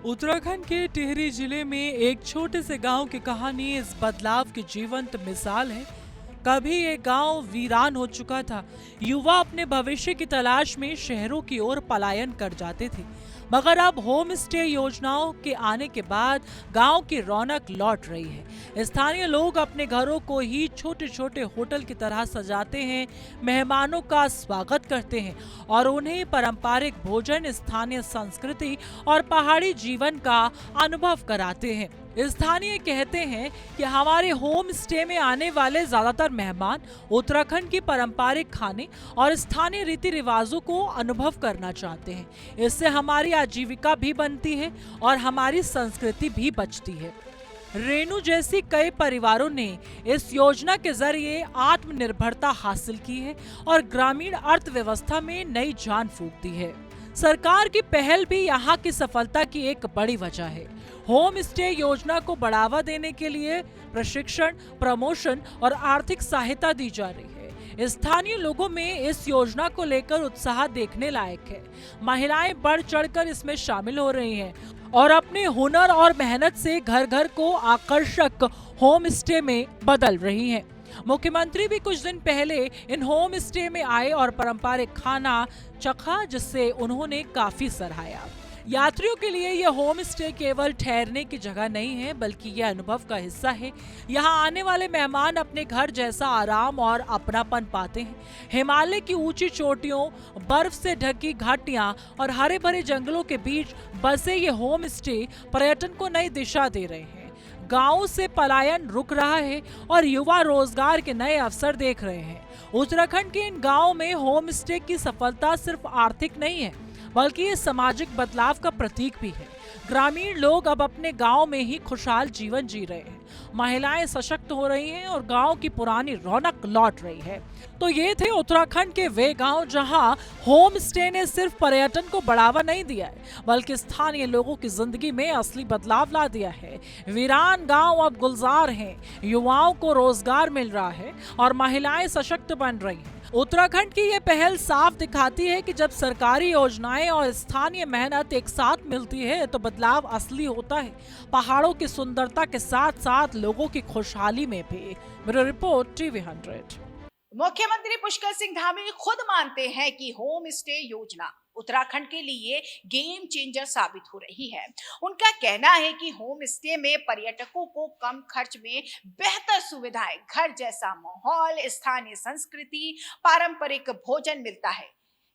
उत्तराखंड के टिहरी जिले में एक छोटे से गांव की कहानी इस बदलाव की जीवंत मिसाल है। कभी ये गांव वीरान हो चुका था। युवा अपने भविष्य की तलाश में शहरों की ओर पलायन कर जाते थे, मगर अब होम स्टे योजनाओं के आने के बाद गांव की रौनक लौट रही है। स्थानीय लोग अपने घरों को ही छोटे छोटे होटल की तरह सजाते हैं, मेहमानों का स्वागत करते हैं और उन्हें पारंपरिक भोजन, स्थानीय संस्कृति और पहाड़ी जीवन का अनुभव कराते हैं। स्थानीय कहते हैं कि हमारे होम स्टे में आने वाले ज्यादातर मेहमान उत्तराखंड की पारंपरिक खाने और स्थानीय रीति रिवाजों को अनुभव करना चाहते हैं। इससे हमारी आजीविका भी बनती है और हमारी संस्कृति भी बचती है। रेणु जैसी कई परिवारों ने इस योजना के जरिए आत्मनिर्भरता हासिल की है और ग्रामीण अर्थव्यवस्था में नई जान फूंक दी है। सरकार की पहल भी यहाँ की सफलता की एक बड़ी वजह है। होम स्टे योजना को बढ़ावा देने के लिए प्रशिक्षण, प्रमोशन और आर्थिक सहायता दी जा रही है। स्थानीय लोगों में इस योजना को लेकर उत्साह देखने लायक है। महिलाएं बढ़ चढ़कर इसमें शामिल हो रही हैं और अपने हुनर और मेहनत से घर घर को आकर्षक होम स्टे में बदल रही हैं। मुख्यमंत्री भी कुछ दिन पहले इन होम स्टे में आए और पारंपरिक खाना चखा, जिससे उन्होंने काफी सराहा। यात्रियों के लिए यह होम स्टे केवल ठहरने की जगह नहीं है, बल्कि यह अनुभव का हिस्सा है। यहाँ आने वाले मेहमान अपने घर जैसा आराम और अपनापन पाते हैं। हिमालय की ऊंची चोटियों, बर्फ से ढकी घाटियां और हरे भरे जंगलों के बीच बसे ये होम स्टे पर्यटन को नई दिशा दे रहे हैं। गांव से पलायन रुक रहा है और युवा रोजगार के नए अवसर देख रहे हैं। उत्तराखंड के इन गांवों में होम स्टे की सफलता सिर्फ आर्थिक नहीं है, बल्कि ये सामाजिक बदलाव का प्रतीक भी है। ग्रामीण लोग अब अपने गांव में ही खुशहाल जीवन जी रहे हैं। महिलाएं सशक्त हो रही हैं और गांव की पुरानी रौनक लौट रही है। तो ये थे उत्तराखंड के वे गांव जहां होम स्टे ने सिर्फ पर्यटन को बढ़ावा नहीं दिया है, बल्कि स्थानीय लोगों की जिंदगी में असली बदलाव ला दिया है। वीरान गांव अब गुलजार हैं, युवाओं को रोजगार मिल रहा है और महिलाएं सशक्त बन रही हैं। उत्तराखंड की ये पहल साफ दिखाती है कि जब सरकारी योजनाएं और स्थानीय मेहनत एक साथ मिलती है तो बदलाव असली होता है। पहाड़ों की सुंदरता के साथ साथ लोगों की खुशहाली में भी। Bureau report, TV 100। मुख्यमंत्री पुष्कर सिंह धामी खुद मानते हैं कि होम स्टे योजना उत्तराखंड के लिए गेम चेंजर साबित हो रही है। उनका कहना है कि होम स्टे में पर्यटकों को कम खर्च में बेहतर सुविधाएं, घर जैसा माहौल, स्थानीय संस्कृति, पारंपरिक भोजन मिलता है।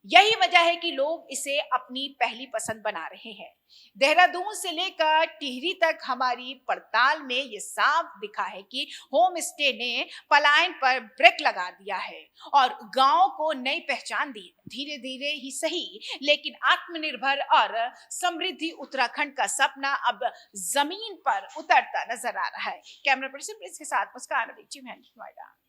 यही वजह है कि लोग इसे अपनी पहली पसंद बना रहे हैं। देहरादून से लेकर टिहरी तक हमारी पड़ताल में ये साफ दिखा है कि होम स्टे ने पलायन पर ब्रेक लगा दिया है और गांव को नई पहचान दी। धीरे धीरे ही सही, लेकिन आत्मनिर्भर और समृद्धि उत्तराखंड का सपना अब जमीन पर उतरता नजर आ रहा है। कैमरा पर्सन प्रिंस के साथ मुस्कान, नोएडा।